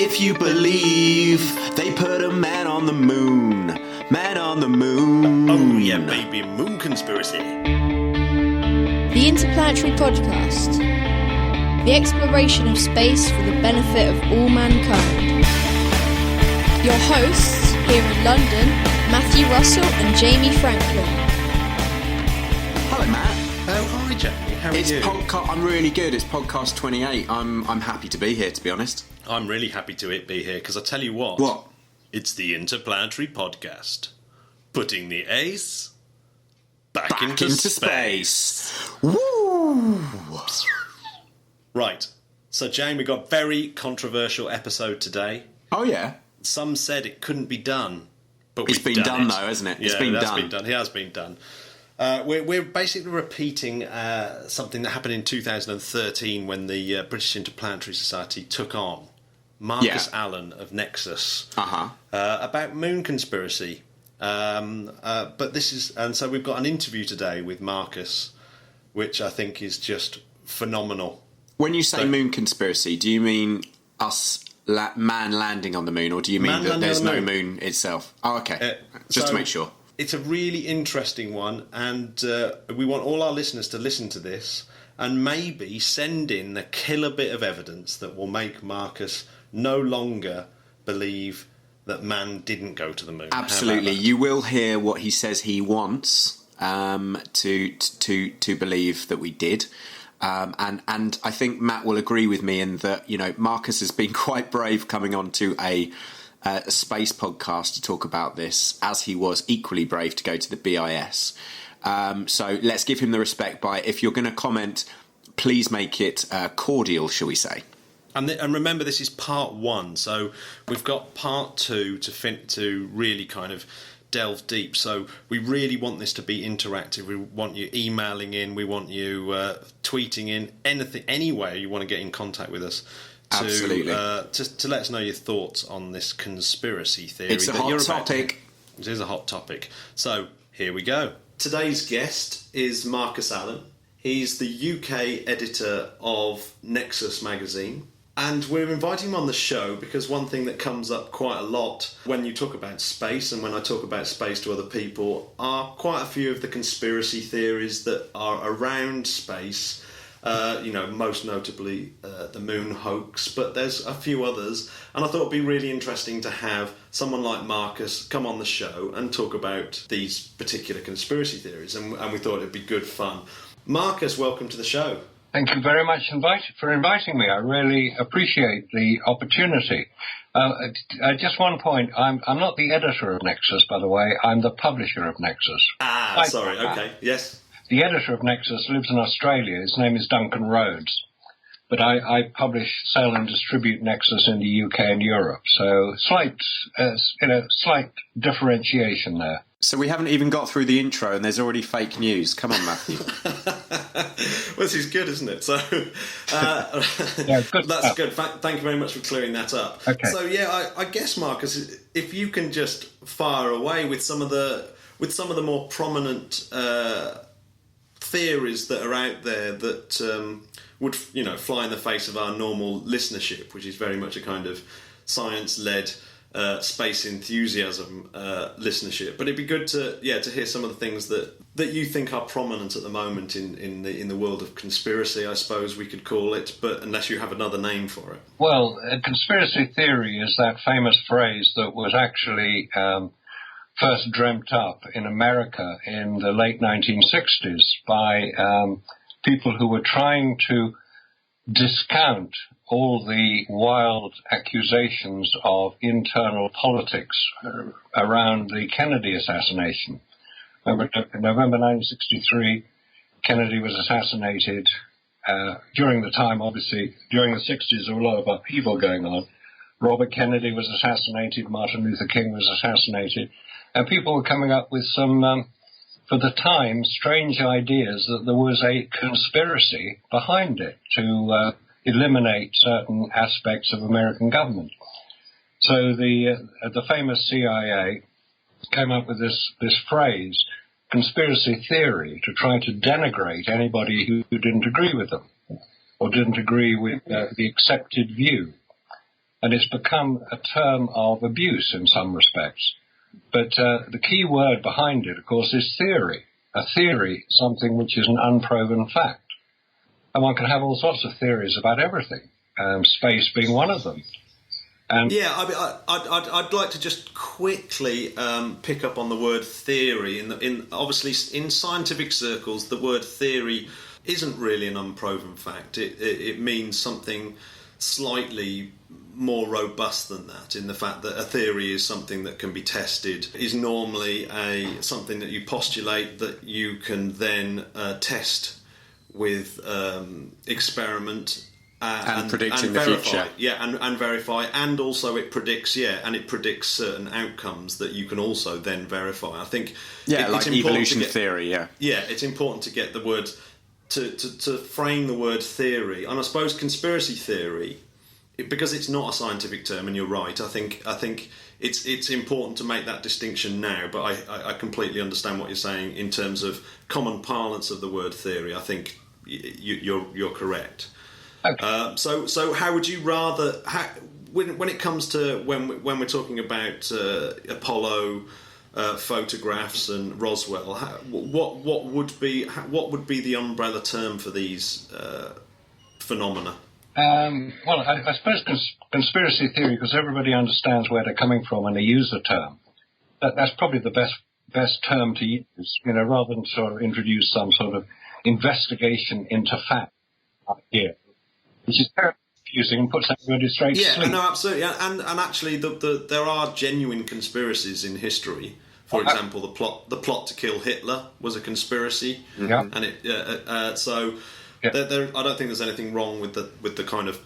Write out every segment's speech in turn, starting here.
If you believe they put a man on the moon, man on the moon. Oh yeah, baby, moon conspiracy. The Interplanetary Podcast. The exploration of space for the benefit of all mankind. Your hosts here in London, Matthew Russell and Jamie Franklin. Hello, Matt. Oh, hi, Jamie. How are you? I'm really good. It's podcast 28. I'm happy to be here, to be honest. I'm really happy to be here because I tell you what. What? It's the Interplanetary Podcast. Putting the ace back into space. Woo! Right. So, Jamie, we got a very controversial episode today. Oh, yeah? Some said it couldn't be done, but It's been done, though, hasn't it? It's been done. It has been done. We're basically repeating something that happened in 2013 when the British Interplanetary Society took on Marcus Allen of Nexus about moon conspiracy. But this is, and so we've got an interview today with Marcus, which I think is just phenomenal. When you say moon conspiracy, do you mean us man landing on the moon, or do you mean that there's no moon itself? Oh, okay. Just to make sure. It's a really interesting one, and we want all our listeners to listen to this and maybe send in the killer bit of evidence that will make Marcus no longer believe that man didn't go to the moon. Absolutely. You will hear what he says he wants to believe that we did. And I think Matt will agree with me in that, you know, Marcus has been quite brave coming on to a space podcast to talk about this, as he was equally brave to go to the BIS. So let's give him the respect by, if you're going to comment, please make it cordial, shall we say. And remember, this is part one, so we've got part two to really kind of delve deep. So we really want this to be interactive. We want you emailing in, we want you tweeting in, anything, any way you want to get in contact with us. Absolutely. To let us know your thoughts on this conspiracy theory. It's a hot topic. It is a hot topic. So here we go. Today's guest is Marcus Allen. He's the UK editor of Nexus magazine. And we're inviting him on the show because one thing that comes up quite a lot when you talk about space and when I talk about space to other people are quite a few of the conspiracy theories that are around space. Most notably the moon hoax, but there's a few others. And I thought it'd be really interesting to have someone like Marcus come on the show and talk about these particular conspiracy theories. And we thought it'd be good fun. Marcus, welcome to the show. Thank you very much for inviting me. I really appreciate the opportunity. Just one point. I'm not the editor of Nexus, by the way. I'm the publisher of Nexus. Sorry. Okay. Yes. The editor of Nexus lives in Australia. His name is Duncan Rhodes. But I publish, sell and distribute Nexus in the UK and Europe. So slight differentiation there. So we haven't even got through the intro and there's already fake news. Come on, Matthew. Well, this is good, isn't it? So good that's stuff. good. Thank you very much for clearing that up. Okay. So I guess, Marcus, if you can just fire away with some of the more prominent theories that are out there that would fly in the face of our normal listenership, which is very much a kind of science-led space enthusiasm listenership. But it'd be good to hear some of the things that you think are prominent at the moment in the world of conspiracy, I suppose we could call it, but unless you have another name for it. Well, a conspiracy theory is that famous phrase that was actually first dreamt up in America in the late 1960s by people who were trying to discount all the wild accusations of internal politics around the Kennedy assassination. Remember, in November 1963, Kennedy was assassinated. During the time, obviously, during the 60s, there were a lot of upheaval going on. Robert Kennedy was assassinated, Martin Luther King was assassinated, and people were coming up with some, for the time, strange ideas that there was a conspiracy behind it to eliminate certain aspects of American government. So the famous CIA came up with this phrase, conspiracy theory, to try to denigrate anybody who didn't agree with them or didn't agree with the accepted view. and it's become a term of abuse in some respects. But the key word behind it, of course, is theory. A theory, something which is an unproven fact. And one can have all sorts of theories about everything, space being one of them. Yeah, I'd like to just quickly pick up on the word theory. Obviously, in scientific circles, the word theory isn't really an unproven fact. It means something slightly more robust than that, in the fact that a theory is something that can be tested, is normally something that you postulate that you can then test with experiment and predicting the verify. future. And verify, and also it predicts certain outcomes that you can also then verify. I think like evolution theory. Yeah, it's important to get the word to frame the word theory, and I suppose conspiracy theory, because it's not a scientific term, and you're right. I think it's important to make that distinction now. But I completely understand what you're saying in terms of common parlance of the word theory. I think you're correct. Okay. So how would you rather when it comes to when we're talking about Apollo photographs and Roswell, what would be the umbrella term for these phenomena? Well, I suppose conspiracy theory, because everybody understands where they're coming from when they use the term. That's probably the best term to use, rather than sort of introduce some sort of investigation into fact idea, which is very confusing and puts everybody straight to sleep. Yeah, no, absolutely. And actually, there are genuine conspiracies in history. For example, the plot to kill Hitler was a conspiracy. Yeah. And I don't think there's anything wrong with the kind of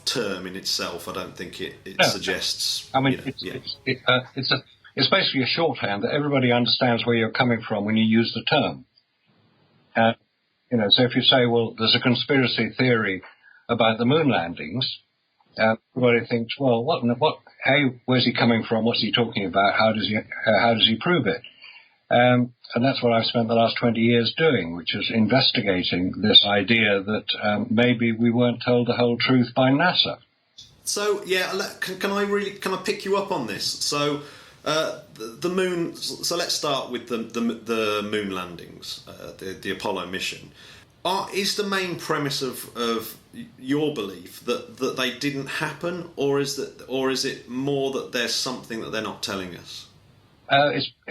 term in itself. I don't think it suggests. I mean, it's basically a shorthand that everybody understands where you're coming from when you use the term. So if you say, well, there's a conspiracy theory about the moon landings, everybody thinks, well, where's he coming from? What's he talking about? How does he prove it? And that's what I've spent the last 20 years doing, which is investigating this idea that maybe we weren't told the whole truth by NASA. So, can I pick you up on this? So, the moon. So let's start with the moon landings, the Apollo mission. Is the main premise of your belief that they didn't happen, or is it more that there's something that they're not telling us? It's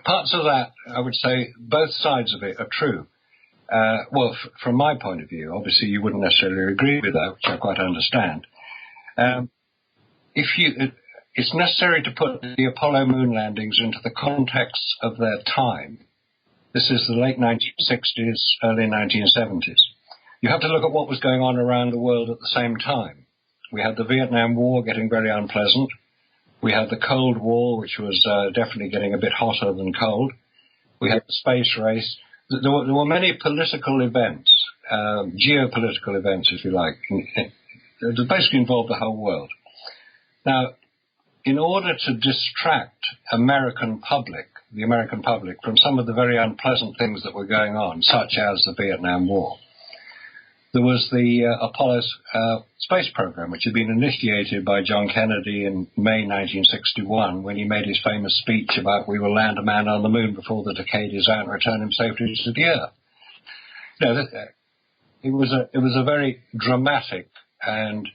parts of that, I would say, both sides of it are true. From my point of view, obviously you wouldn't necessarily agree with that, which I quite understand. It's necessary to put the Apollo moon landings into the context of their time. This is the late 1960s, early 1970s. You have to look at what was going on around the world at the same time. We had the Vietnam War getting very unpleasant. We had the Cold War, which was definitely getting a bit hotter than cold. We had the space race. There were many political events, geopolitical events, if you like, that basically involved the whole world. Now, in order to distract the American public from some of the very unpleasant things that were going on, such as the Vietnam War, there was the Apollo space program, which had been initiated by John Kennedy in May 1961, when he made his famous speech about we will land a man on the moon before the decade is out and return him safely to the Earth. It was a very dramatic and,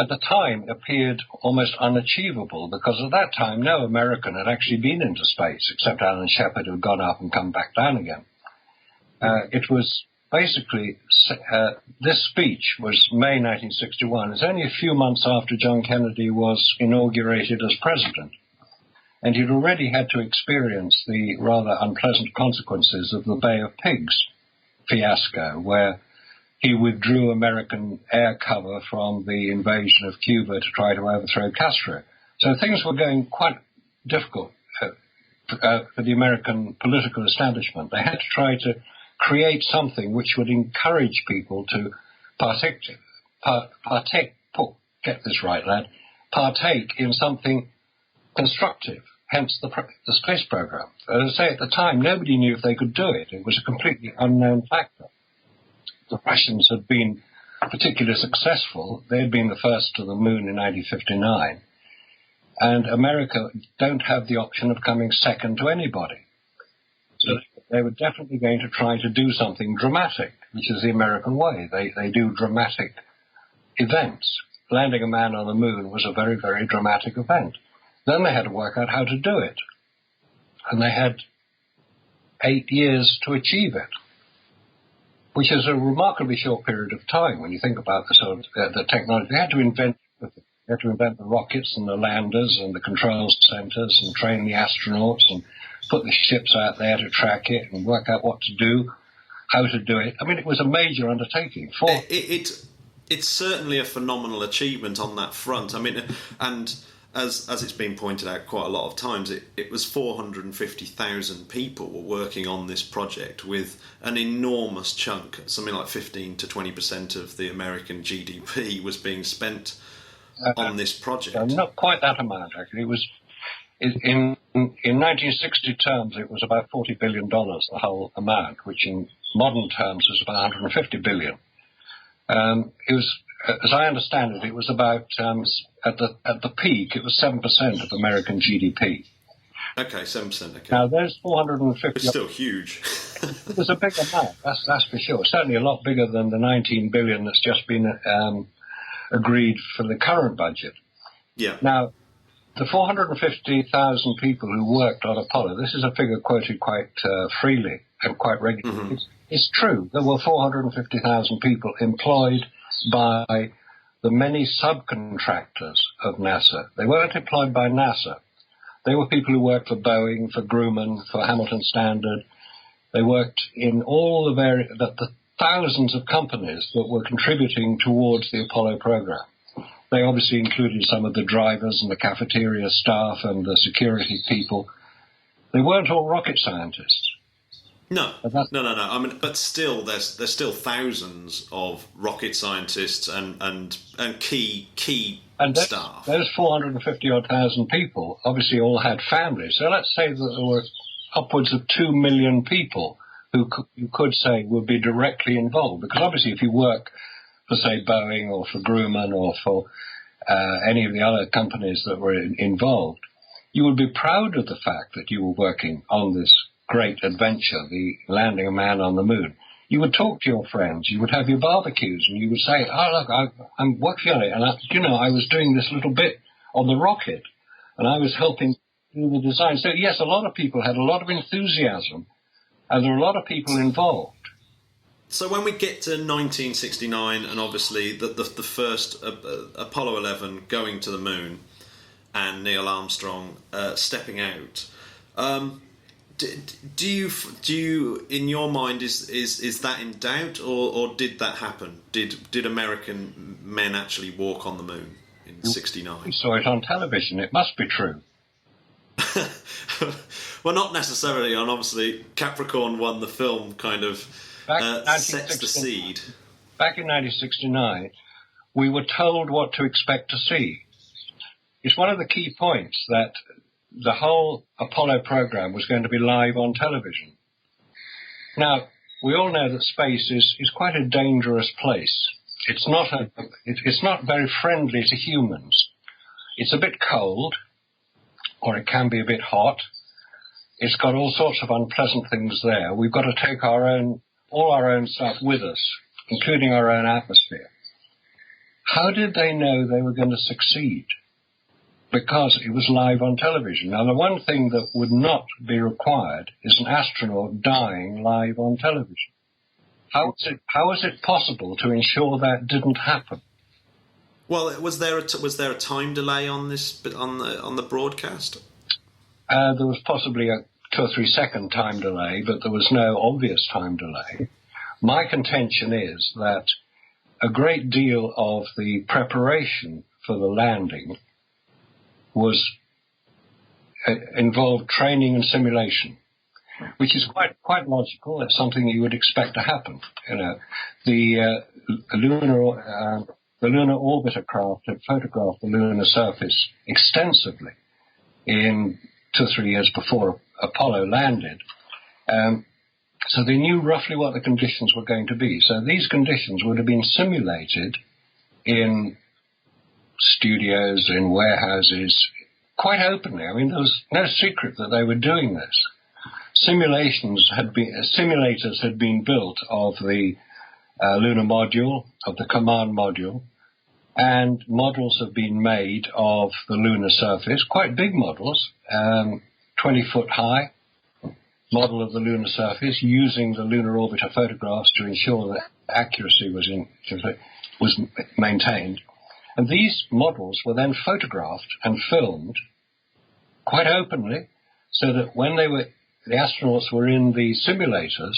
at the time, appeared almost unachievable, because at that time no American had actually been into space, except Alan Shepard, who had gone up and come back down again. It was basically, this speech was May 1961. It's only a few months after John Kennedy was inaugurated as president. And he'd already had to experience the rather unpleasant consequences of the Bay of Pigs fiasco, where he withdrew American air cover from the invasion of Cuba to try to overthrow Castro. So things were going quite difficult for the American political establishment. They had to try to create something which would encourage people to partake in something constructive, hence the space program. As I say, at the time, nobody knew if they could do it. It was a completely unknown factor. The Russians had been particularly successful. They had been the first to the moon in 1959, and America don't have the option of coming second to anybody. So they were definitely going to try to do something dramatic, which is the American way. They do dramatic events. Landing a man on the moon was a very, very dramatic event. Then they had to work out how to do it. And they had 8 years to achieve it, which is a remarkably short period of time when you think about the sort of the technology. They had to invent the rockets and the landers and the control centers and train the astronauts and put the ships out there to track it and work out what to do, how to do it. I mean, it was a major undertaking. It's certainly a phenomenal achievement on that front. I mean, and as it's been pointed out quite a lot of times, it was 450,000 people were working on this project, with an enormous chunk, something like 15 to 20% of the American GDP was being spent on this project. Not quite that amount, actually. It was in 1960 terms, it was about $40 billion, the whole amount, which in modern terms is about $150 billion. It was, as I understand it, it was about at the peak, it was 7% of American GDP. Okay, 7%. Okay. Now there's 450. It's still huge. It was a big amount. That's for sure. Certainly a lot bigger than the 19 billion that's just been agreed for the current budget. Yeah. Now, the 450,000 people who worked on Apollo, this is a figure quoted quite freely and quite regularly. Mm-hmm. It's true. There were 450,000 people employed by the many subcontractors of NASA. They weren't employed by NASA. They were people who worked for Boeing, for Grumman, for Hamilton Standard. They worked in all the thousands of companies that were contributing towards the Apollo program. They obviously included some of the drivers and the cafeteria staff and the security people. They weren't all rocket scientists. No. I mean, but still, there's still thousands of rocket scientists and key staff. Those 450,000 people obviously all had families. So let's say that there were upwards of 2 million people who you could say would be directly involved. Because obviously, if you work for, say, Boeing or for Grumman or for any of the other companies that were involved, you would be proud of the fact that you were working on this great adventure, the landing a man on the moon. You would talk to your friends, you would have your barbecues, and you would say, oh, look, I'm working on it, and I was doing this little bit on the rocket, and I was helping do the design. So, yes, a lot of people had a lot of enthusiasm, and there were a lot of people involved. So when we get to 1969, and obviously the first Apollo 11 going to the moon, and Neil Armstrong stepping out, do you in your mind is that in doubt, or did that happen? Did American men actually walk on the moon in 69? We saw it on television. It must be true. Well, not necessarily. And obviously, Capricorn 1, the film, kind of sets the seed. Back in 1969, we were told what to expect to see. It's one of the key points that the whole Apollo program was going to be live on television. Now, we all know that space is quite a dangerous place. It's not very friendly to humans. It's a bit cold, or it can be a bit hot. It's got all sorts of unpleasant things there. We've got to take all our own stuff with us, including our own atmosphere. How did they know they were going to succeed? Because it was live on television. Now, the one thing that would not be required is an astronaut dying live on television. How is it possible to ensure that didn't happen? Well, was there a time delay on this on the broadcast? There was possibly a 2 or 3 second time delay, but there was no obvious time delay. My contention is that a great deal of the preparation for the landing involved training and simulation, which is quite logical. It's something you would expect to happen. You know, the lunar orbiter craft had photographed the lunar surface extensively in 2 or 3 years before Apollo landed. So they knew roughly what the conditions were going to be. So these conditions would have been simulated in studios, in warehouses, quite openly. I mean, there was no secret that they were doing this. Simulators had been built of the lunar module, of the command module, and models have been made of the lunar surface, quite big models, 20 foot high model of the lunar surface, using the lunar orbiter photographs to ensure that accuracy was maintained. And these models were then photographed and filmed quite openly, so that when the astronauts were in the simulators,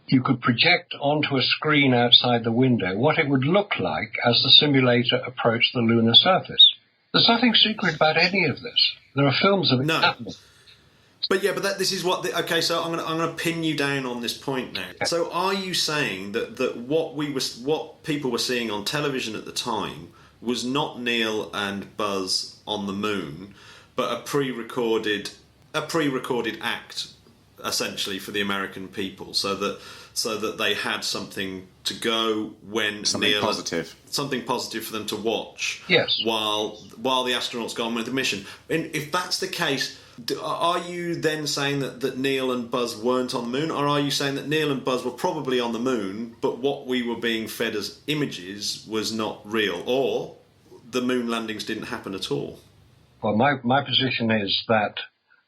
you could project onto a screen outside the window what it would look like as the simulator approached the lunar surface. There's nothing secret about any of this. There are films of it happening. But this is what. Okay, so I'm going to pin you down on this point now. So, are you saying that what people were seeing on television at the time was not Neil and Buzz on the moon, but a pre-recorded act, essentially, for the American people, so that they had something to go when something Neil positive for them to watch. Yes. While the astronauts go on with the mission. And if that's the case, are you then saying that Neil and Buzz weren't on the moon, or are you saying that Neil and Buzz were probably on the moon, but what we were being fed as images was not real, or the moon landings didn't happen at all? Well, my position is that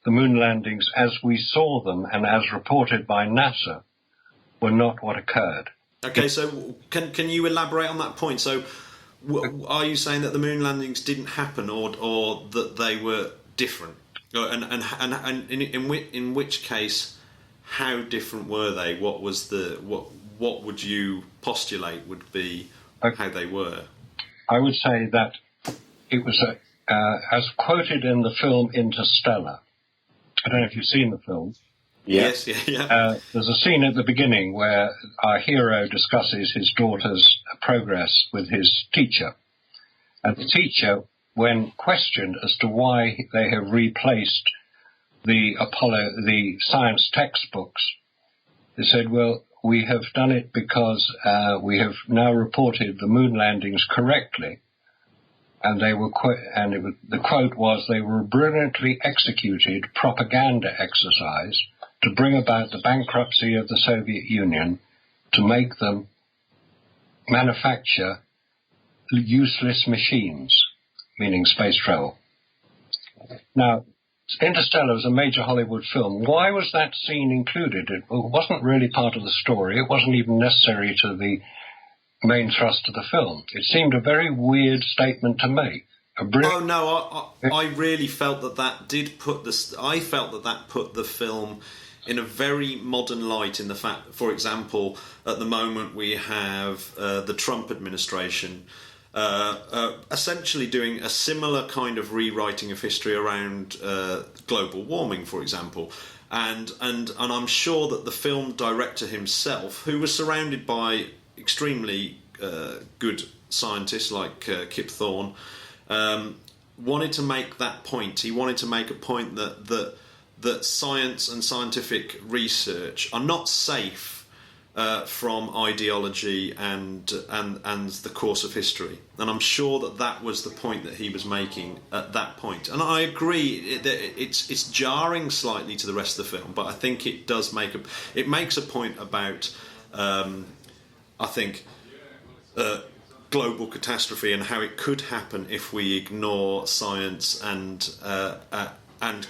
the moon landings, as we saw them and as reported by NASA, were not what occurred. Okay, so can you elaborate on that point? So, are you saying that the moon landings didn't happen, or that they were different? And in which case, how different were they? What would you postulate would be how they were? I would say that it was as quoted in the film Interstellar. I don't know if you've seen the film. Yes, yeah. There's a scene at the beginning where our hero discusses his daughter's progress with his teacher. And the teacher, when questioned as to why they have replaced the science textbooks, they said, well, we have done it because we have now reported the moon landings correctly. And the quote was, they were a brilliantly executed propaganda exercise to bring about the bankruptcy of the Soviet Union, to make them manufacture useless machines, meaning space travel. Now, Interstellar was a major Hollywood film. Why was that scene included? It wasn't really part of the story. It wasn't even necessary to the main thrust of the film. It seemed a very weird statement to make. I really felt that did put that put the film in a very modern light, in the fact, for example, at the moment we have the Trump administration essentially doing a similar kind of rewriting of history around global warming, for example. And I'm sure that the film director himself, who was surrounded by extremely good scientists like Kip Thorne, wanted to make that point. He wanted to make a point that science and scientific research are not safe from ideology and the course of history. And I'm sure that was the point that he was making at that point. And I agree that it's jarring slightly to the rest of the film, but I think it does makes a point about I think global catastrophe and how it could happen if we ignore science and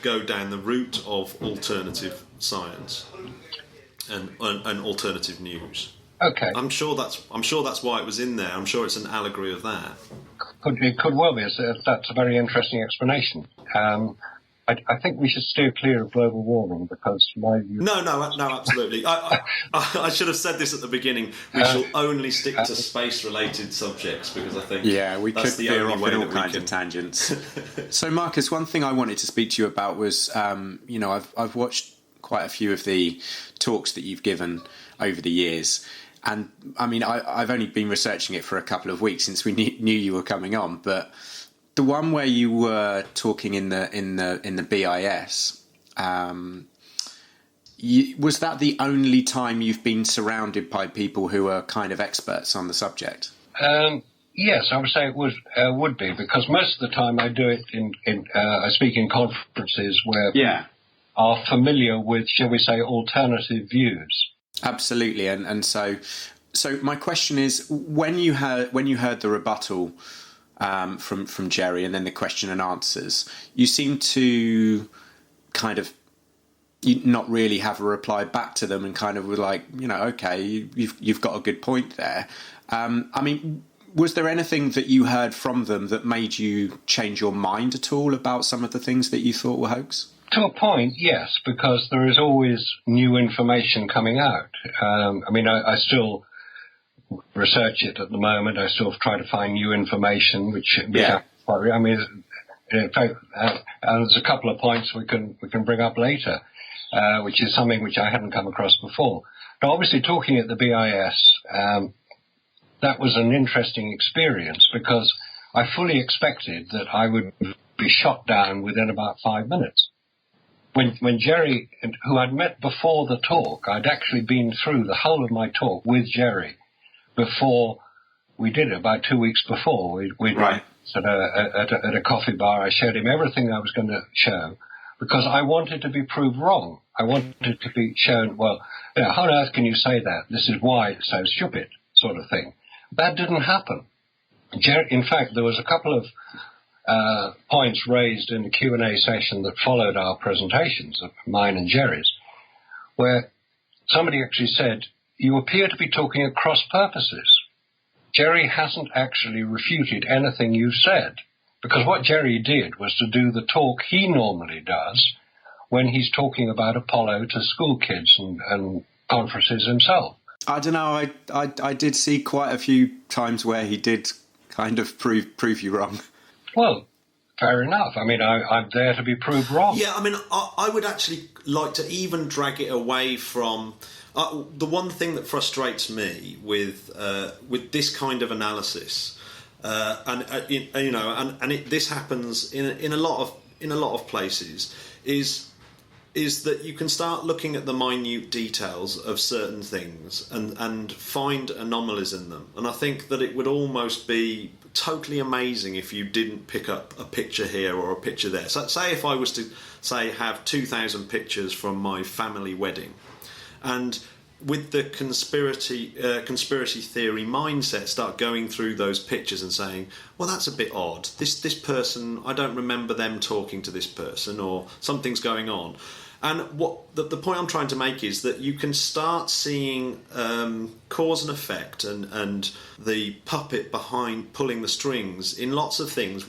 go down the route of alternative science and alternative news. Okay. I'm sure that's why it was in there. I'm sure it's an allegory of that. It could well be. That's a very interesting explanation. I think we should steer clear of global warming because my view... No, absolutely. I should have said this at the beginning. We shall only stick to space-related subjects because I think we could veer off in all kinds of tangents. So, Marcus, one thing I wanted to speak to you about was, I've watched quite a few of the talks that you've given over the years, and I mean, I've only been researching it for a couple of weeks since we knew you were coming on, but the one where you were talking in the BIS, was that the only time you've been surrounded by people who are kind of experts on the subject? Yes, I would say it would be, because most of the time I do it I speak in conferences where people are familiar with, shall we say, alternative views. Absolutely, and so my question is, when you heard the rebuttal from Jerry and then the question and answers, you seem to kind of not really have a reply back to them and kind of were like, okay, you've got a good point there. I mean, was there anything that you heard from them that made you change your mind at all about some of the things that you thought were hoax? To a point, yes, because there is always new information coming out. I still research it at the moment. I still try to find new information, which in fact, there's a couple of points we can bring up later, which is something which I hadn't come across before. Now, obviously, talking at the BIS, that was an interesting experience, because I fully expected that I would be shot down within about 5 minutes. When Jerry, who I'd met before the talk, I'd actually been through the whole of my talk with Jerry before we did it, about 2 weeks before. We'd right. at a coffee bar. I showed him everything I was going to show, because I wanted to be proved wrong. I wanted to be shown, well, how on earth can you say that? This is why it's so stupid, sort of thing. That didn't happen. In fact, there was a couple of points raised in the Q&A session that followed our presentations, of mine and Jerry's, where somebody actually said, you appear to be talking at cross purposes. Jerry hasn't actually refuted anything you said, because what Jerry did was to do the talk he normally does when he's talking about Apollo to school kids and conferences himself. I don't know. I did see quite a few times where he did kind of prove you wrong. Well, fair enough. I mean, I'm there to be proved wrong. Yeah, I mean, I would actually like to even drag it away from the one thing that frustrates me with this kind of analysis, this happens in a lot of places, is that you can start looking at the minute details of certain things and find anomalies in them. And I think that it would almost be totally amazing if you didn't pick up a picture here or a picture there. So say if I was to, have 2,000 pictures from my family wedding, and with the conspiracy theory mindset, start going through those pictures and saying, well, that's a bit odd. This person, I don't remember them talking to this person, or something's going on. And what the point I'm trying to make is that you can start seeing cause and effect and the puppet behind pulling the strings in lots of things,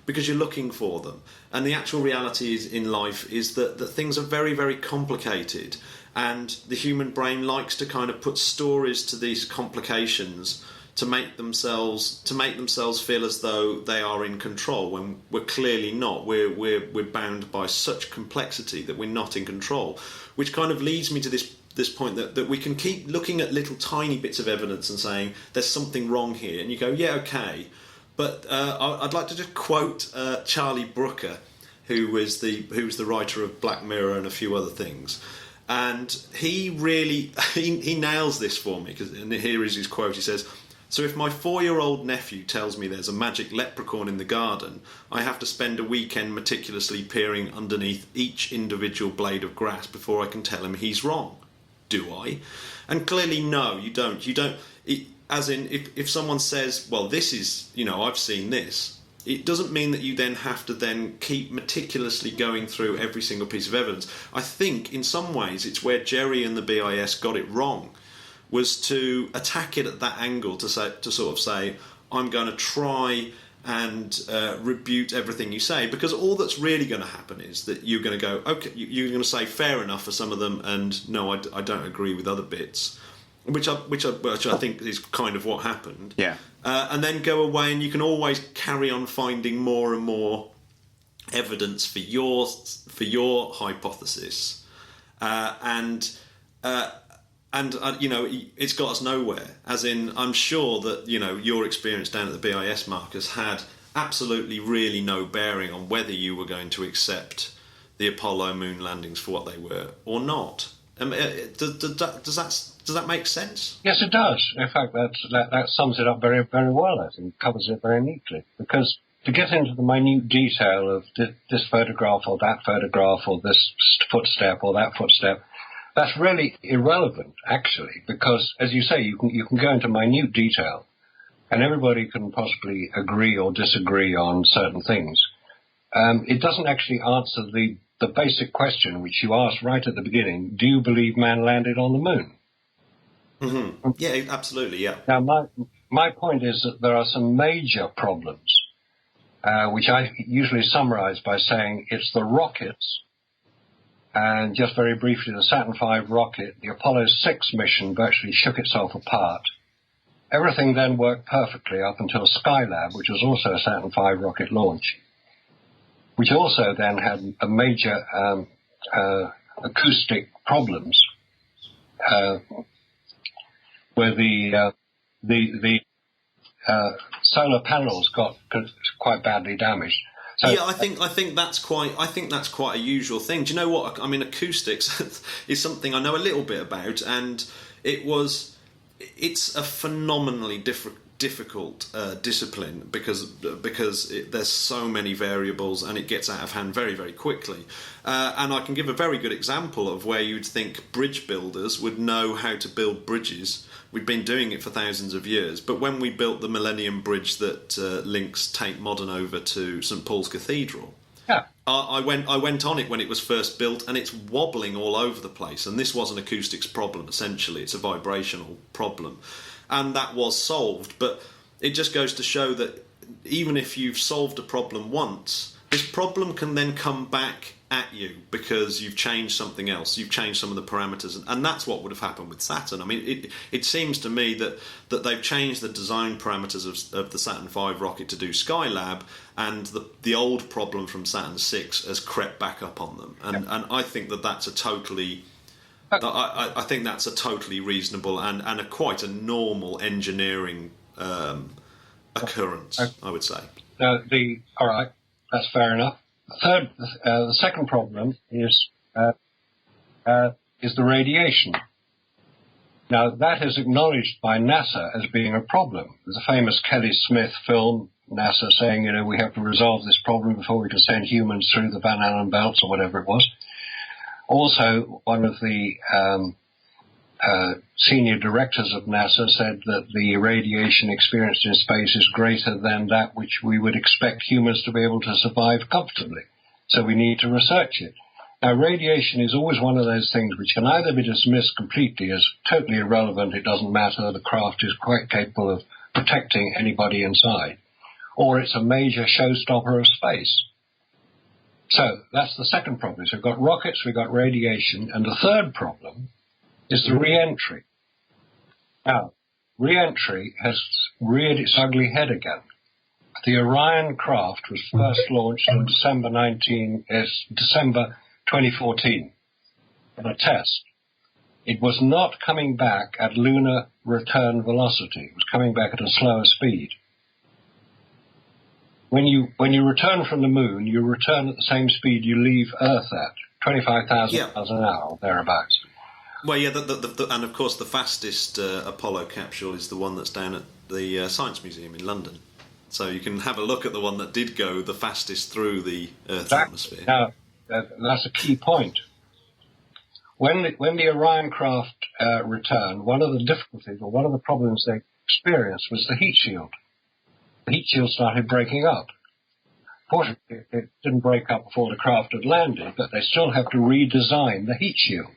because you're looking for them. And the actual reality in life is that things are very, very complicated. And the human brain likes to kind of put stories to these complications to make themselves feel as though they are in control, when we're clearly not. We're bound by such complexity that we're not in control, which kind of leads me to this point that we can keep looking at little tiny bits of evidence and saying there's something wrong here, and you go, yeah, okay, but I'd like to just quote Charlie Brooker, who was the writer of Black Mirror and a few other things. And he really he nails this for me, and here is his quote. He says, "So if my 4-year-old nephew tells me there's a magic leprechaun in the garden, I have to spend a weekend meticulously peering underneath each individual blade of grass before I can tell him he's wrong. Do I?" And clearly, no, you don't. As in, if someone says, well, this is, I've seen this, it doesn't mean that you then have to then keep meticulously going through every single piece of evidence. I think in some ways it's where Jerry and the BIS got it wrong, was to attack it at that angle, to sort of say, I'm going to try and rebut everything you say, because all that's really going to happen is that you're going to go, okay, you're going to say fair enough for some of them, and no, I don't agree with other bits, which I think is kind of what happened. Yeah. And then go away, and you can always carry on finding more and more evidence for your hypothesis, it's got us nowhere. As in, I'm sure that your experience down at the BIS, Marcus, had absolutely really no bearing on whether you were going to accept the Apollo moon landings for what they were or not. Does that make sense? Yes, it does. In fact, that sums it up very, very well, I think, covers it very neatly. Because to get into the minute detail of this photograph or that photograph or this footstep or that footstep, that's really irrelevant, actually, because, as you say, you can go into minute detail, and everybody can possibly agree or disagree on certain things. It doesn't actually answer the basic question, which you asked right at the beginning: do you believe man landed on the moon? Mm-hmm. Yeah, absolutely, yeah. Now, my point is that there are some major problems, which I usually summarize by saying it's the rockets. And just very briefly, the Saturn V rocket, the Apollo 6 mission virtually shook itself apart. Everything then worked perfectly up until Skylab, which was also a Saturn V rocket launch, which also then had a major acoustic problems, where the solar panels got quite badly damaged. So, yeah, I think that's quite a usual thing. Do you know what? I mean, acoustics is something I know a little bit about, and it's a phenomenally difficult discipline because there's so many variables and it gets out of hand very, very quickly. And I can give a very good example of where you'd think bridge builders would know how to build bridges. We've been doing it for thousands of years, but when we built the Millennium Bridge that links Tate Modern over to St Paul's Cathedral, yeah. I went on it when it was first built, and it's wobbling all over the place. And this was an acoustics problem, essentially. It's a vibrational problem. And that was solved. But it just goes to show that even if you've solved a problem once, this problem can then come back at you because you've changed something else. You've changed some of the parameters. And that's what would have happened with Saturn. I mean, it seems to me that they've changed the design parameters of the Saturn V rocket to do Skylab, and the old problem from Saturn VI has crept back up on them. And I think that's a totally... I think that's a totally reasonable and quite a normal engineering occurrence, I would say. All right, that's fair enough. The second problem is the radiation. Now, that is acknowledged by NASA as being a problem. There's a famous Kelly Smith film, NASA saying, we have to resolve this problem before we can send humans through the Van Allen belts or whatever it was. Also, one of the senior directors of NASA said that the radiation experienced in space is greater than that which we would expect humans to be able to survive comfortably. So we need to research it. Now, radiation is always one of those things which can either be dismissed completely as totally irrelevant, it doesn't matter, the craft is quite capable of protecting anybody inside, or it's a major showstopper of space. So that's the second problem. So we've got rockets, we've got radiation, and the third problem is the re-entry. Now, re-entry has reared its ugly head again. The Orion craft was first launched in December 2014 on a test. It was not coming back at lunar return velocity. It was coming back at a slower speed. When you return from the moon, you return at the same speed you leave Earth at, 25,000 miles an hour, or thereabouts. Well, yeah, and of course the fastest Apollo capsule is the one that's down at the Science Museum in London. So you can have a look at the one that did go the fastest through the Earth's atmosphere. Now, that's a key point. When the Orion craft returned, one of the difficulties, or one of the problems they experienced was the heat shield. The heat shield started breaking up. Fortunately, it didn't break up before the craft had landed, but they still have to redesign the heat shield.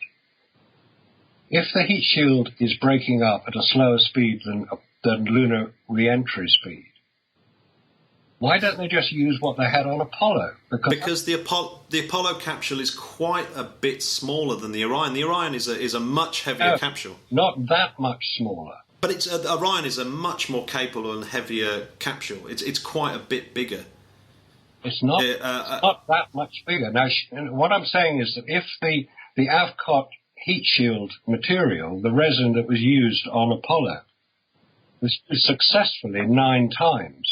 If the heat shield is breaking up at a slower speed than lunar re-entry speed, why don't they just use what they had on Apollo? Because the Apollo capsule is quite a bit smaller than the Orion. The Orion is a much heavier capsule. Not that much smaller. But Orion is a much more capable and heavier capsule. It's quite a bit bigger. It's not not that much bigger. Now, what I'm saying is that if the Avcot heat shield material, the resin that was used on Apollo, was successfully 9 times,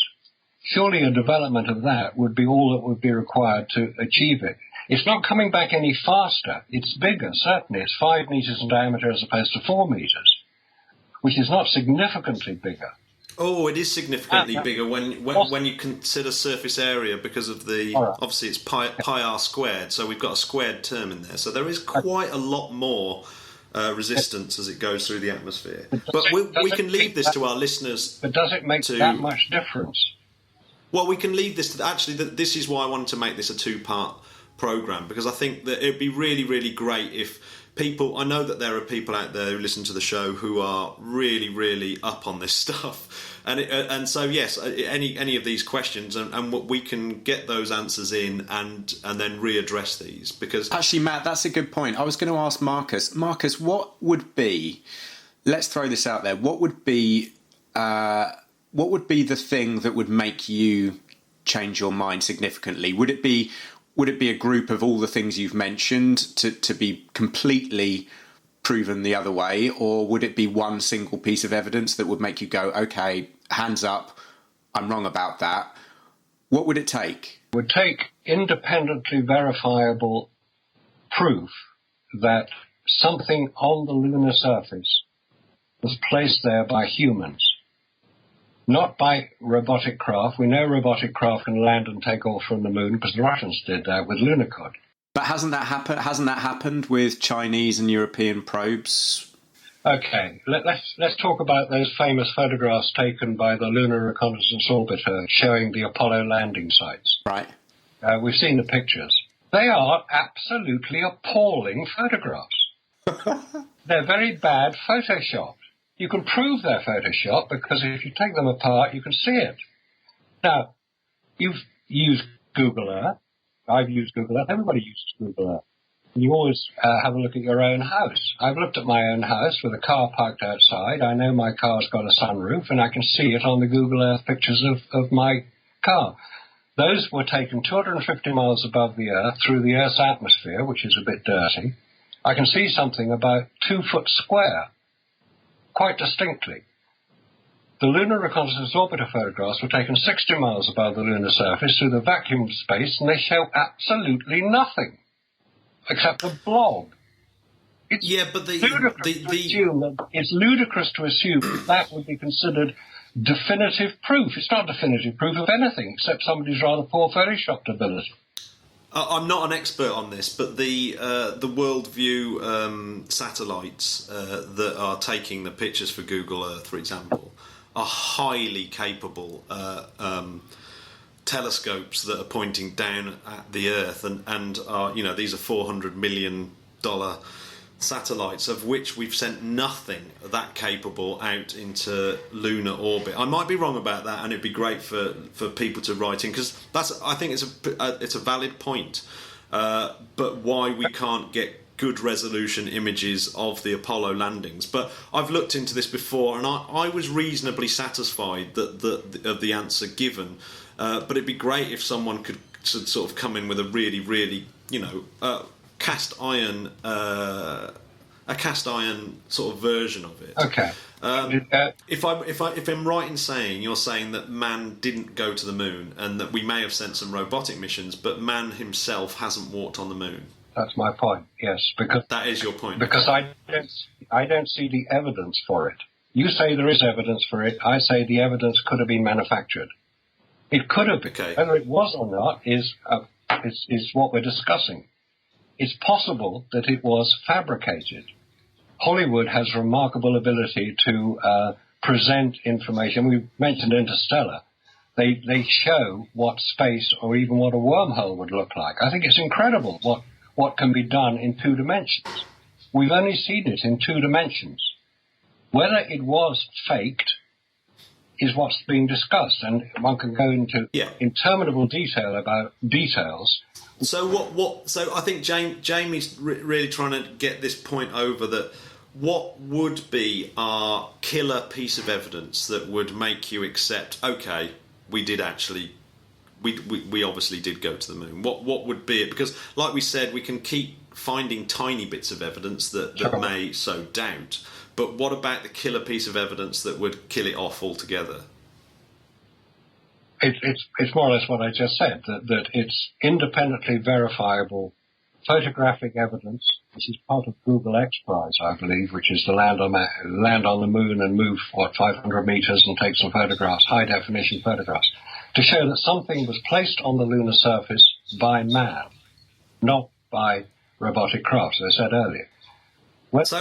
surely a development of that would be all that would be required to achieve it. It's not coming back any faster. It's bigger, certainly. It's 5 meters in diameter as opposed to 4 meters, which is not significantly bigger. Oh, it is significantly bigger when you consider surface area, because of the obviously it's pi r squared, so we've got a squared term in there. So there is quite a lot more resistance as it goes through the atmosphere. But we can leave this to our listeners. But does it make that much difference? Well, we can leave this to actually. This is why I wanted to make this a 2-part program, because I think that it'd be really, really great if people. I know that there are people out there who listen to the show who are really, really up on this stuff, and so yes, any of these questions, and we can get those answers in and then readdress these, because actually, Matt, that's a good point. I was going to ask Marcus. Marcus, what would be? Let's throw this out there. What would be the thing that would make you change your mind significantly? Would it be a group of all the things you've mentioned to be completely proven the other way, or would it be one single piece of evidence that would make you go, okay, hands up, I'm wrong about that? What would it take? It would take independently verifiable proof that something on the lunar surface was placed there by humans. Not by robotic craft. We know robotic craft can land and take off from the moon, because the Russians did that with Lunokhod. But hasn't that happened with Chinese and European probes? Okay, let's talk about those famous photographs taken by the Lunar Reconnaissance Orbiter showing the Apollo landing sites. Right. We've seen the pictures. They are absolutely appalling photographs. They're very bad Photoshop. You can prove they're Photoshop because if you take them apart, you can see it. Now, you've used Google Earth. I've used Google Earth. Everybody uses Google Earth. You always have a look at your own house. I've looked at my own house with a car parked outside. I know my car's got a sunroof, and I can see it on the Google Earth pictures of my car. Those were taken 250 miles above the Earth through the Earth's atmosphere, which is a bit dirty. I can see something about 2 foot square, quite distinctly. The Lunar Reconnaissance Orbiter photographs were taken 60 miles above the lunar surface through the vacuum of space, and they show absolutely nothing except a blob. It's ludicrous to assume that would be considered definitive proof. It's not definitive proof of anything except somebody's rather poor Photoshop ability. I'm not an expert on this, but the Worldview satellites that are taking the pictures for Google Earth, for example, are highly capable telescopes that are pointing down at the Earth, and are, these are $400 million satellites, of which we've sent nothing that capable out into lunar orbit. I might be wrong about that, and it'd be great for people to write in, because I think it's a valid point. But why we can't get good resolution images of the Apollo landings? But I've looked into this before, and I was reasonably satisfied of the answer given. But it'd be great if someone could sort of come in with a really, really, cast iron sort of version of it. Okay. If I'm right in saying, you're saying that man didn't go to the moon, and that we may have sent some robotic missions, but man himself hasn't walked on the moon. That's my point. Yes, because that is your point. Because I don't see the evidence for it. You say there is evidence for it. I say the evidence could have been manufactured. It could have been. Okay. Whether it was or not is what we're discussing. It's possible that it was fabricated. Hollywood has remarkable ability to present information. We mentioned Interstellar. They show what space or even what a wormhole would look like. I think it's incredible what can be done in 2 dimensions. We've only seen it in 2 dimensions. Whether it was faked is what's being discussed, and one can go into interminable detail about details. So So I think Jamie's really trying to get this point over, that what would be our killer piece of evidence that would make you accept, okay, we did actually, we obviously did go to the moon. What would be it? Because like we said, we can keep finding tiny bits of evidence that may sow doubt. But what about the killer piece of evidence that would kill it off altogether? It's more or less what I just said, that it's independently verifiable photographic evidence. This is part of Google X Prize, I believe, which is to land on the moon and move, 500 meters and take some photographs, high-definition photographs, to show that something was placed on the lunar surface by man, not by robotic craft, as I said earlier. But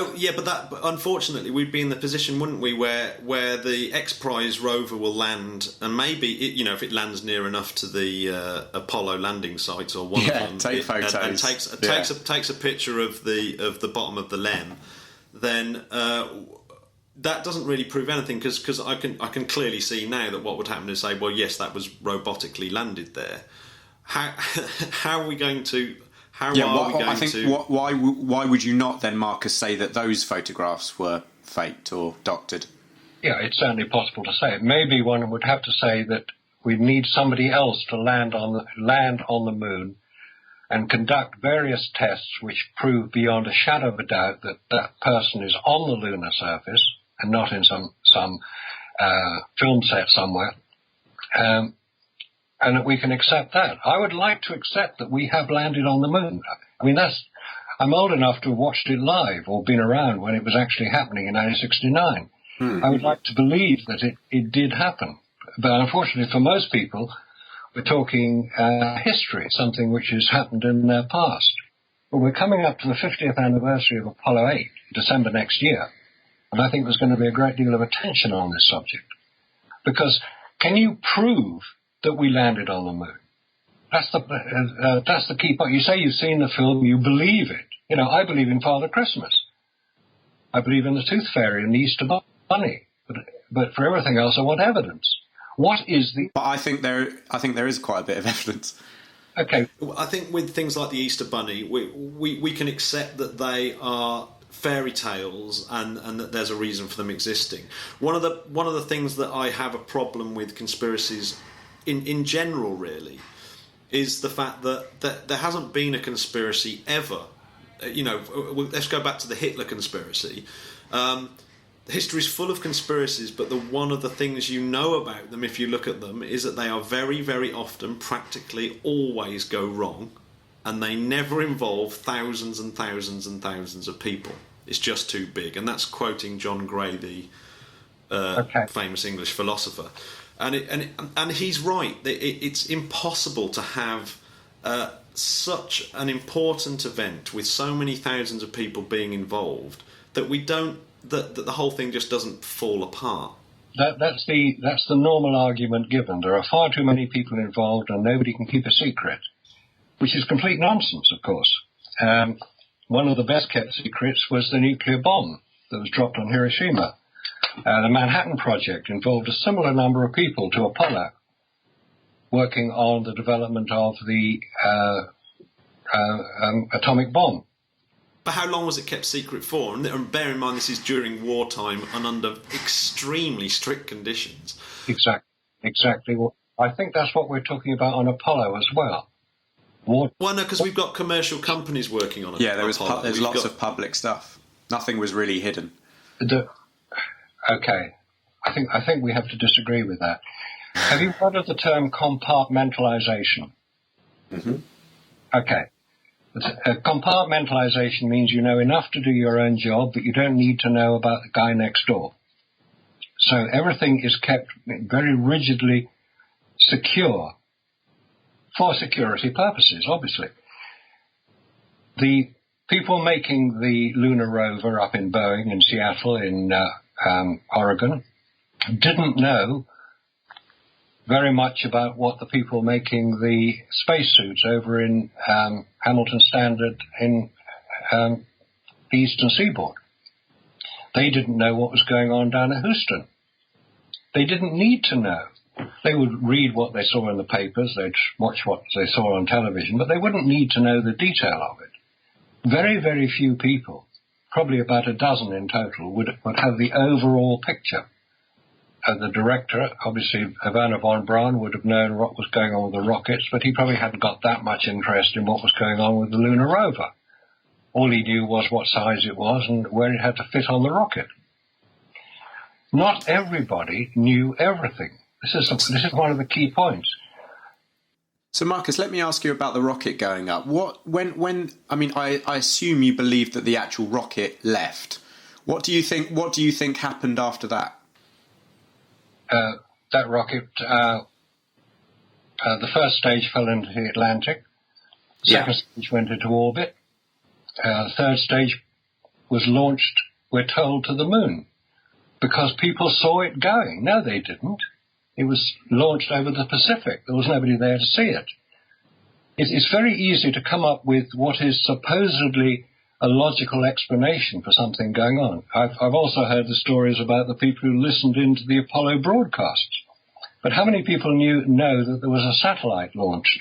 unfortunately, we'd be in the position, wouldn't we, where the X Prize rover will land, and maybe if it lands near enough to the Apollo landing sites or one of them, take photos, and takes a picture of the bottom of the LEM, then that doesn't really prove anything, because I can clearly see now that what would happen is say, well, yes, that was robotically landed there. How are we going to? Why would you not then, Marcus, say that those photographs were faked or doctored? Yeah, it's certainly possible to say it. Maybe one would have to say that we need somebody else to land on the moon and conduct various tests which prove beyond a shadow of a doubt that that person is on the lunar surface and not in some film set somewhere. And that we can accept that. I would like to accept that we have landed on the moon. I mean, I'm old enough to have watched it live or been around when it was actually happening in 1969. I would like to believe that it did happen. But unfortunately for most people, we're talking history, something which has happened in their past. Well, we're coming up to the 50th anniversary of Apollo 8, December next year. And I think there's going to be a great deal of attention on this subject. Because can you prove that we landed on the moon? That's the key point. You say you've seen the film, you believe it. I believe in Father Christmas. I believe in the Tooth Fairy and the Easter Bunny. But for everything else, I want evidence. What is the? But I think there is quite a bit of evidence. Okay. I think with things like the Easter Bunny, we can accept that they are fairy tales and that there's a reason for them existing. One of the things that I have a problem with conspiracies in general, really, is the fact that there hasn't been a conspiracy ever. Let's go back to the Hitler conspiracy. History is full of conspiracies, but one of the things you know about them, if you look at them, is that they are very, very often, practically always go wrong, and they never involve thousands and thousands and thousands of people. It's just too big. And that's quoting John Gray, the famous English philosopher. And he's right. It's impossible to have such an important event with so many thousands of people being involved that the whole thing just doesn't fall apart. That's the normal argument given. There are far too many people involved and nobody can keep a secret, which is complete nonsense, of course. One of the best kept secrets was the nuclear bomb that was dropped on Hiroshima. The Manhattan Project involved a similar number of people to Apollo, working on the development of the atomic bomb. But how long was it kept secret for? And bear in mind, this is during wartime and under extremely strict conditions. Exactly. Well, I think that's what we're talking about on Apollo as well. Well, no, because we've got commercial companies working on it. Yeah, there's lots of public stuff. Nothing was really hidden. Okay, I think we have to disagree with that. Have you heard of the term compartmentalization? Mm-hmm. Okay. Compartmentalization means you know enough to do your own job, but you don't need to know about the guy next door. So everything is kept very rigidly secure for security purposes, obviously. The people making the lunar rover up in Boeing in Seattle in Oregon didn't know very much about what the people making the spacesuits over in Hamilton Standard in the Eastern Seaboard. They didn't know what was going on down at Houston. They didn't need to know. They would read what they saw in the papers, they'd watch what they saw on television, but they wouldn't need to know the detail of it. Very, very few people, probably about a dozen in total, would have the overall picture. The director, obviously, Werner von Braun, would have known what was going on with the rockets, but he probably hadn't got that much interest in what was going on with the lunar rover. All he knew was what size it was and where it had to fit on the rocket. Not everybody knew everything. This is one of the key points. So, Marcus, let me ask you about the rocket going up. I assume you believe that the actual rocket left. What do you think happened after that? That rocket, the first stage fell into the Atlantic. The second stage went into orbit. The third stage was launched, we're told, to the moon because people saw it going. No, they didn't. It was launched over the Pacific. There was nobody there to see it. It's very easy to come up with what is supposedly a logical explanation for something going on. I've also heard the stories about the people who listened into the Apollo broadcasts. But how many people know that there was a satellite launched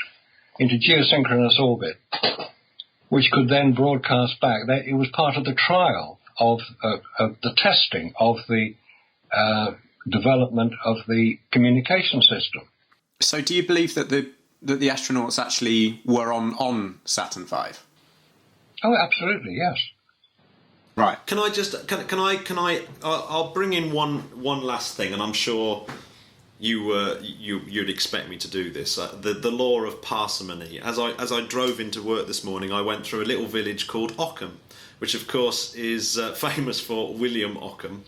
into geosynchronous orbit, which could then broadcast back? It was part of the trial of the testing of the development of the communication system. So do you believe that the astronauts actually were on Saturn V? Oh, absolutely, yes. Right. Can I I'll bring in one last thing, and I'm sure you'd expect me to do this. The law of parsimony. As I drove into work this morning, I went through a little village called Ockham, which of course is famous for William Ockham.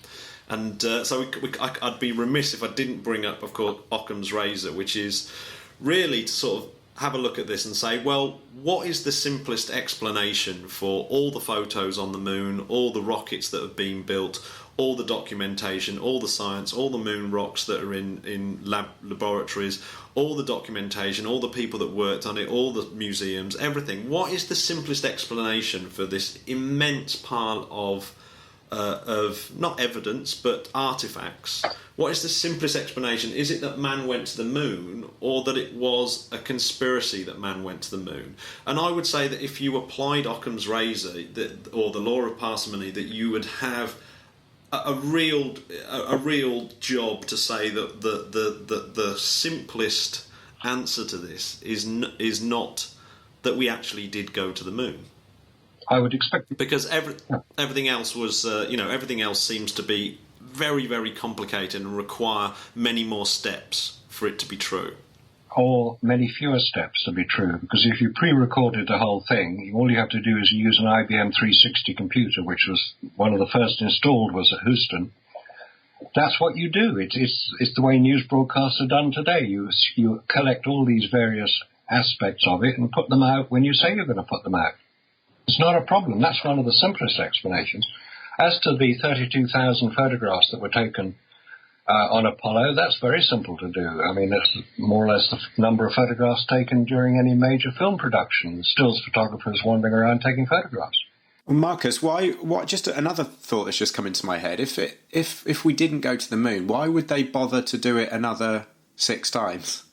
And so I'd be remiss if I didn't bring up, of course, Occam's razor, which is really to sort of have a look at this and say, well, what is the simplest explanation for all the photos on the moon, all the rockets that have been built, all the documentation, all the science, all the moon rocks that are in laboratories, all the documentation, all the people that worked on it, all the museums, everything? What is the simplest explanation for this immense pile of not evidence but artifacts? What is the simplest explanation? Is it that man went to the moon, or that it was a conspiracy that man went to the moon? And I would say that if you applied Occam's razor or the law of parsimony, that you would have a real job to say that the simplest answer to this is not that we actually did go to the moon. I would expect, because everything else was, everything else seems to be very, very complicated and require many more steps for it to be true. Or many fewer steps to be true, because if you pre-recorded the whole thing, all you have to do is use an IBM 360 computer, which was one of the first installed was at Houston. That's what you do. It's the way news broadcasts are done today. You collect all these various aspects of it and put them out when you say you're going to put them out. It's not a problem. That's one of the simplest explanations. As to the 32,000 photographs that were taken on Apollo, that's very simple to do. I mean, it's more or less the number of photographs taken during any major film production. Stills photographers wandering around taking photographs. Well, Marcus, why? Just another thought that's just come into my head. If we didn't go to the moon, why would they bother to do it another 6 times?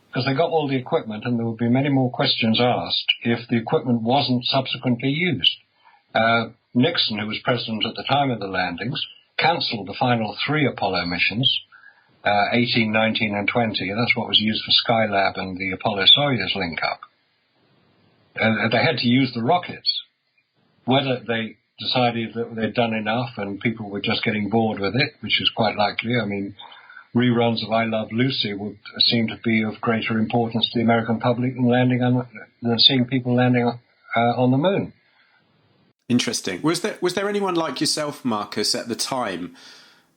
Because they got all the equipment, and there would be many more questions asked if the equipment wasn't subsequently used. Nixon, who was president at the time of the landings, cancelled the final 3 Apollo missions, 18, 19, and 20. And that's what was used for Skylab and the Apollo-Soyuz link-up. They had to use the rockets. Whether they decided that they'd done enough and people were just getting bored with it, which is quite likely. I mean, reruns of I Love Lucy would seem to be of greater importance to the American public than seeing people landing on the moon. Interesting. Was there anyone like yourself, Marcus, at the time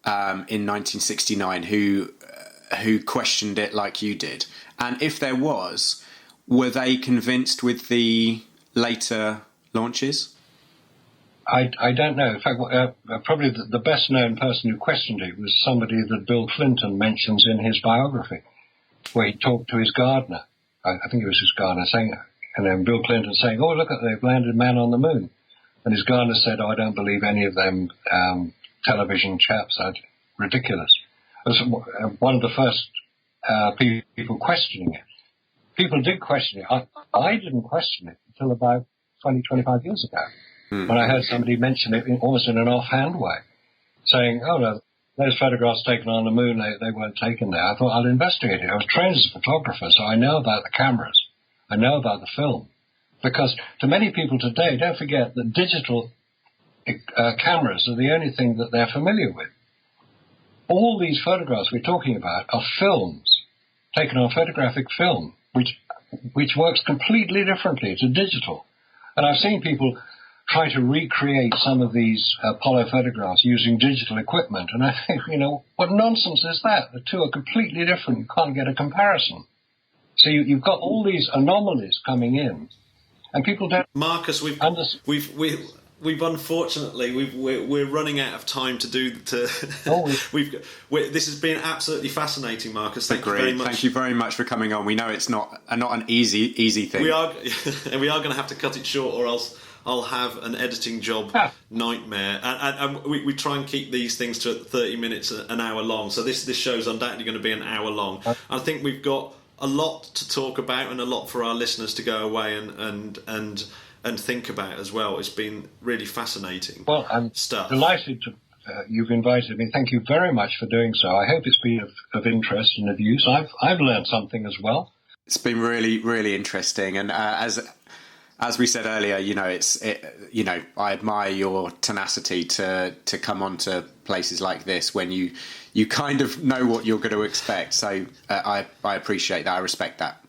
in 1969 who questioned it like you did? And if there was, were they convinced with the later launches? I don't know. In fact, probably the best-known person who questioned it was somebody that Bill Clinton mentions in his biography, where he talked to his gardener. I think it was his gardener saying, and then Bill Clinton saying, "Oh, look, they've landed man on the moon." And his gardener said, "Oh, I don't believe any of them television chaps. That's ridiculous." It was one of the first people questioning it. People did question it. I didn't question it until about 20, 25 years ago. When I heard somebody mention it almost in an offhand way, saying, "Oh, no, those photographs taken on the moon, they weren't taken there." I thought, I'll investigate it. I was trained as a photographer, so I know about the cameras. I know about the film. Because to many people today, don't forget that digital cameras are the only thing that they're familiar with. All these photographs we're talking about are films, taken on photographic film, which which works completely differently. It's a digital. And I've seen people try to recreate some of these Apollo photographs using digital equipment. And I think, what nonsense is that? The two are completely different. You can't get a comparison. So you've got all these anomalies coming in, and people don't. Marcus, we've unfortunately we're running out of time to do this has been absolutely fascinating, Marcus. Thank you very much. Thank you very much for coming on. We know it's not an easy thing. We are going to have to cut it short, or else I'll have an editing job nightmare. And we try and keep these things to 30 minutes, an hour long. So this show's undoubtedly going to be an hour long. I think we've got a lot to talk about and a lot for our listeners to go away and think about as well. It's been really fascinating. Well, I'm stuff. Delighted to you've invited me. Thank you very much for doing so. I hope it's been of interest and of use. I've learned something as well. It's been really, really interesting, and as we said earlier, I admire your tenacity to come on to places like this when you kind of know what you're going to expect. So I appreciate that. I respect that.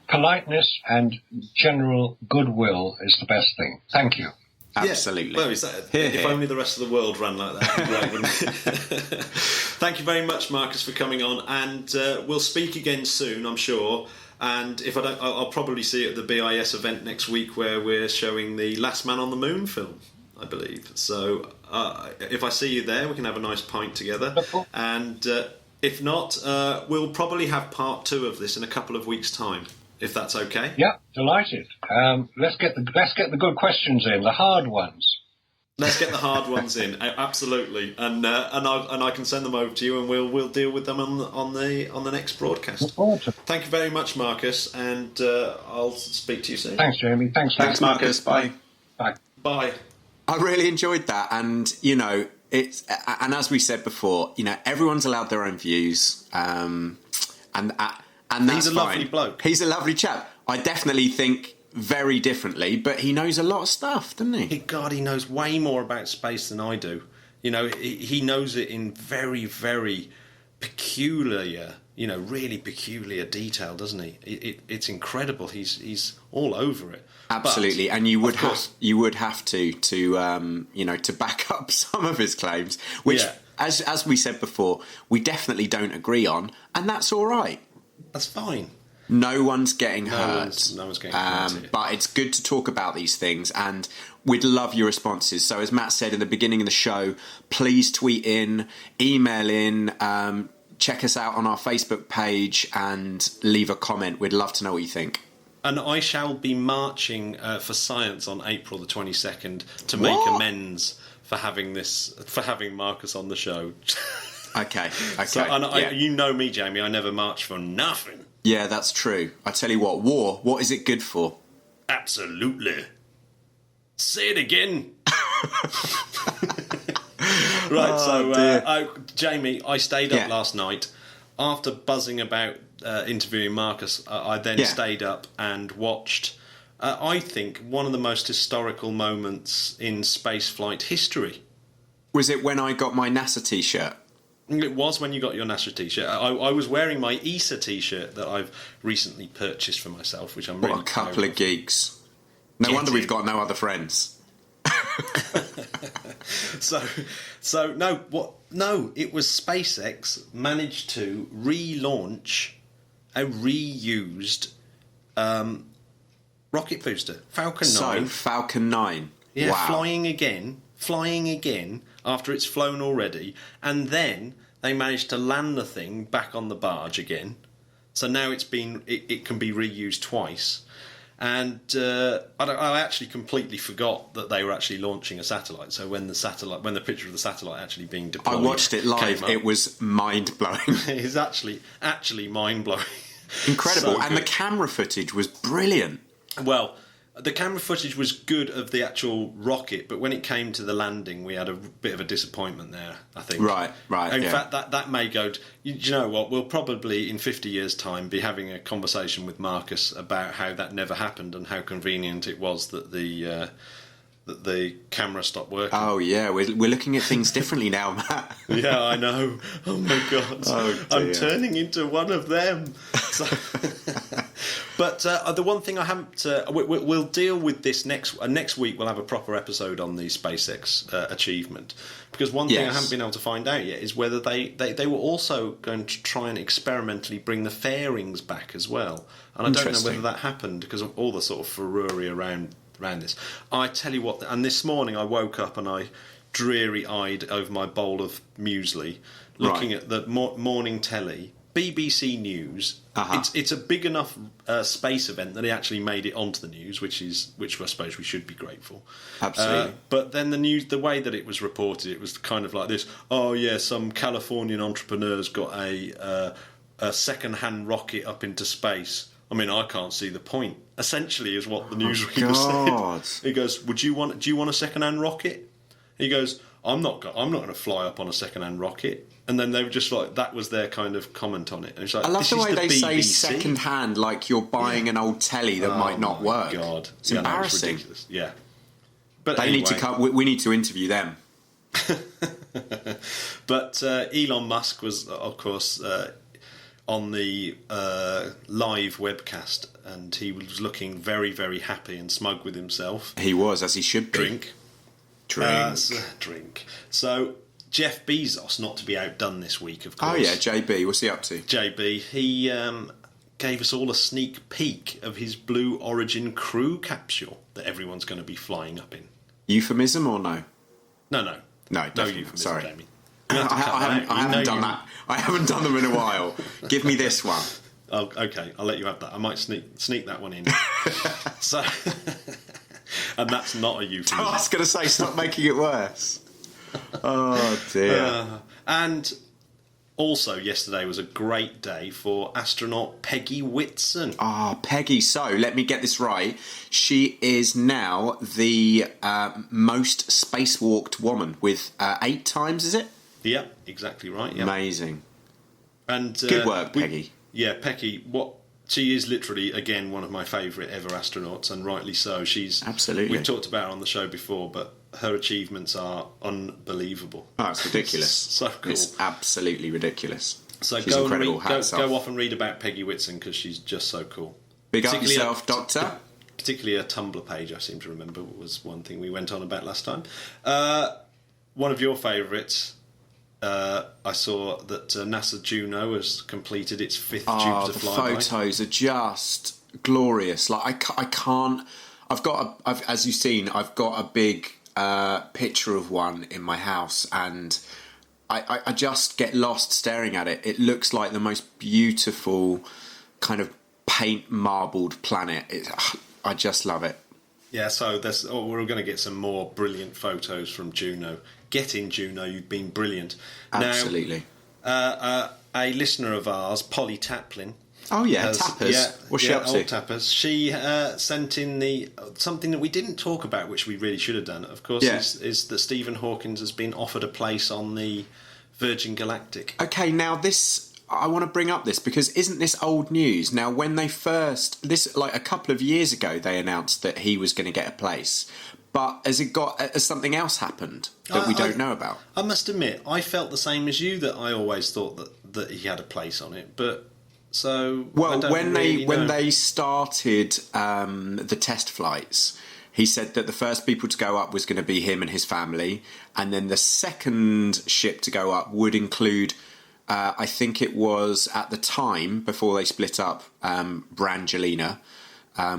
Politeness and general goodwill is the best thing. Thank you. Absolutely. Yeah. Well, if only the rest of the world ran like that, it'd be great, wouldn't it? Thank you very much, Marcus, for coming on, and we'll speak again soon, I'm sure. And if I don't, I'll probably see you at the BIS event next week, where we're showing the Last Man on the Moon film, I believe. So if I see you there, we can have a nice pint together. And if not, we'll probably have part 2 of this in a couple of weeks' time, if that's okay. Yeah, delighted. Let's get the good questions in, the hard ones. Let's get the hard ones in, absolutely, and I can send them over to you, and we'll deal with them on the next broadcast. Thank you very much, Marcus, and I'll speak to you soon. Thanks, Jamie. Thanks, Marcus. Bye. Bye. I really enjoyed that, and it's and as we said before, everyone's allowed their own views, and that's he's a lovely bloke. He's a lovely chap. I definitely think very differently, but he knows a lot of stuff, doesn't he? God, he knows way more about space than I do. He knows it in very, very peculiar, really peculiar detail, doesn't he? It's incredible. He's all over it. Absolutely, and you would have to back up some of his claims, which, as we said before, we definitely don't agree on, and that's all right. That's fine. No one's getting hurt. No one's getting hurt here. But it's good to talk about these things, and we'd love your responses. So as Matt said in the beginning of the show, please tweet in, email in, check us out on our Facebook page, and leave a comment. We'd love to know what you think. And I shall be marching for science on April the 22nd to make amends for having Marcus on the show. Okay. So, you know me, Jamie. I never march for nothing. Yeah, that's true. I tell you what, what is it good for? Absolutely. Say it again. Right, Jamie, I stayed up last night. After buzzing about interviewing Marcus, I then stayed up and watched, I think, one of the most historical moments in spaceflight history. Was it when I got my NASA T-shirt? It was when you got your NASA T-shirt. I was wearing my ESA T-shirt that I've recently purchased for myself, which I'm really proud of. What a couple of geeks. No wonder we've got no other friends. It was SpaceX managed to relaunch a reused rocket booster, Falcon 9. So, Falcon 9. Yeah, wow. flying again after it's flown already, and then they managed to land the thing back on the barge again. So now it can be reused twice. And I actually completely forgot that they were actually launching a satellite. So when the picture of the satellite actually being deployed, I watched it live. It was mind blowing. It's actually mind blowing. Incredible, So and good. The camera footage was brilliant. Well, the camera footage was good of the actual rocket, but when it came to the landing, we had a bit of a disappointment there, I think. Right. In fact, that may go... you know what? We'll probably, in 50 years' time, be having a conversation with Marcus about how that never happened and how convenient it was that the that the camera stopped working. Oh yeah, we're looking at things differently now, Matt. Yeah, I know. Oh my God, I'm turning into one of them. So, but the one thing I haven't, we'll deal with this next week. We'll have a proper episode on the SpaceX achievement, because one thing I haven't been able to find out yet is whether they were also going to try and experimentally bring the fairings back as well, and I don't know whether that happened because of all the sort of furore around this. I tell you what, and this morning I woke up and I dreary-eyed over my bowl of muesli, looking at the morning telly, BBC News. It's a big enough space event that it actually made it onto the news, which I suppose we should be grateful. Absolutely. But then the way that it was reported, it was kind of like this: oh yeah, some Californian entrepreneurs got a second-hand rocket up into space. I mean, I can't see the point. Essentially, is what the newsreader said. He goes, do you want a second-hand rocket? He goes, I'm not going to fly up on a second-hand rocket. And then they were just like, that was their kind of comment on it. And it's like, I love the way they say BBC. second-hand, like you're buying an old telly that might not work. God, it's embarrassing. No, it's ridiculous. Yeah, but they need to come. We need to interview them. But Elon Musk was, of course, on the live webcast, and he was looking very, very happy and smug with himself. He was, as he should be. Drink. So Jeff Bezos, not to be outdone this week, of course. Oh yeah, JB. What's he up to? JB. He gave us all a sneak peek of his Blue Origin crew capsule that everyone's going to be flying up in. Euphemism or no? No, euphemism. Sorry. Jamie. I haven't done that. I haven't done them in a while. Give me this one. Oh, okay, I'll let you have that. I might sneak that one in. So, and that's not a euphemism. I was going to say, stop making it worse. Oh dear. And also, yesterday was a great day for astronaut Peggy Whitson. Peggy. So, let me get this right. She is now the most spacewalked woman with 8 times, is it? Yeah, exactly right. Yep. Amazing. And good work, Peggy. Peggy. She is literally, again, one of my favourite ever astronauts, and rightly so. Absolutely. We've talked about her on the show before, but her achievements are unbelievable. Oh, it's ridiculous. So cool. It's absolutely ridiculous. So she's incredible. Go off and read about Peggy Whitson, because she's just so cool. Big up yourself, Doctor. Particularly a Tumblr page, I seem to remember, was one thing we went on about last time. One of your favourites, I saw that NASA Juno has completed its 5th Jupiter flyby. The photos are just glorious. Like I can't. As you've seen, I've got a big picture of one in my house, and I just get lost staring at it. It looks like the most beautiful kind of paint marbled planet. I just love it. Yeah, so we're going to get some more brilliant photos from Juno. Get in, Juno, you've been brilliant. Absolutely. Now, a listener of ours, Polly Taplin. Oh yeah, Tappers. Yeah, what's she up to? Old Tappers. She sent in something that we didn't talk about, which we really should have done. Of course, is that Stephen Hawkins has been offered a place on the Virgin Galactic. Okay, now I want to bring up this because isn't this old news? Now, when they like a couple of years ago, they announced that he was going to get a place. But has something else happened that we don't know about? I must admit, I felt the same as you, that I always thought that he had a place on it. But so when they started the test flights, he said that the first people to go up was going to be him and his family, and then the second ship to go up would include, I think it was at the time before they split up, Brangelina.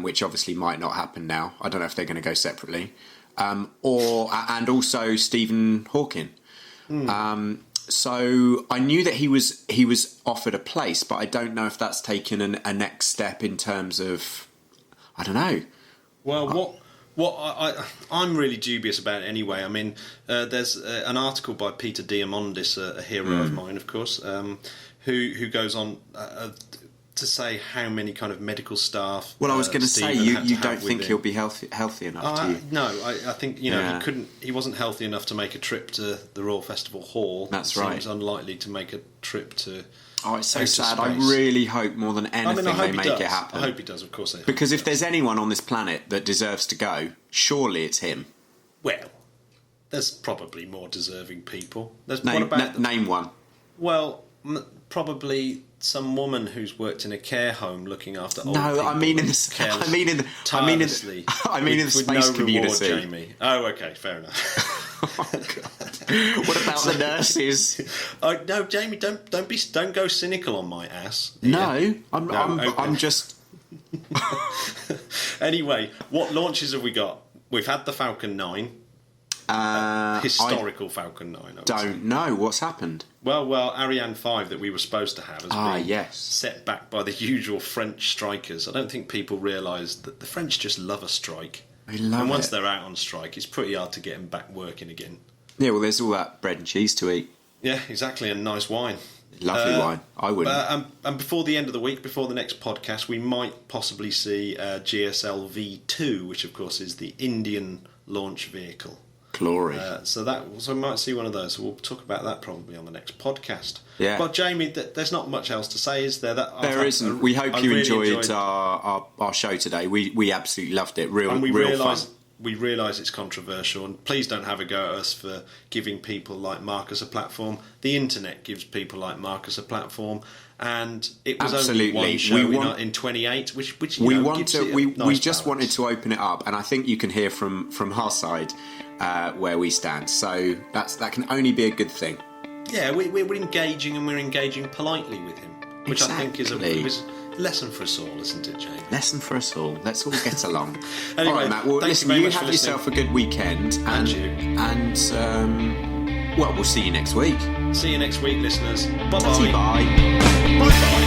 Which obviously might not happen now. I don't know if they're going to go separately. And also Stephen Hawking. So I knew that he was offered a place, but I don't know if that's taken a next step in terms of, I don't know. Well, I'm really dubious about it anyway. I mean, there's an article by Peter Diamandis, a hero of mine, of course, who goes on to say how many kind of medical staff. Well, I was going to say you don't think he'll be healthy enough, do you? No, I think he wasn't healthy enough to make a trip to the Royal Festival Hall. That's right. Seems unlikely to make a trip to. Oh, it's so sad. Space. I really hope more than anything they make it happen. I hope he does. Of course, because if there's anyone on this planet that deserves to go, surely it's him. Well, there's probably more deserving people. Name one. Well, probably some woman who's worked in a care home looking after old No, people. I mean in the space community. Reward, Jamie. Oh, okay, fair enough. What about the nurses? No, Jamie, don't go cynical on my ass. No, I'm just. Anyway, what launches have we got? We've had the Falcon 9. Historical Falcon 9. Don't know what's happened. Well, Ariane 5 that we were supposed to have has been yes. set back by the usual French strikers. I don't think people realise that the French just love a strike. They love and once it. they're out on strike, it's pretty hard to get them back working again. Yeah, well, there's all that bread and cheese to eat. Yeah, exactly, and nice wine. Lovely wine. I wouldn't. And before the end of the week, before the next podcast, we might possibly see GSL V2, which of course is the Indian launch vehicle. Glory. So we might see one of those. So we'll talk about that probably on the next podcast. Yeah. But Jamie, there's not much else to say, is there? There isn't. We hope you really enjoyed our show today. We absolutely loved it. Real fun. We realise it's controversial, and please don't have a go at us for giving people like Marcus a platform. The internet gives people like Marcus a platform, and it was only one show in 28, which we just wanted to open it up, and I think you can hear from our side where we stand. So that can only be a good thing. Yeah, we're engaging, and we're engaging politely with him, which I think is a lesson for us all, isn't it, Jamie? Lesson for us all. Let's all get along. Anyway, all right, Matt. Well, listen, you have yourself a good weekend, and you. And well, we'll see you next week. See you next week, listeners. Bye-bye. Bye. Bye-bye.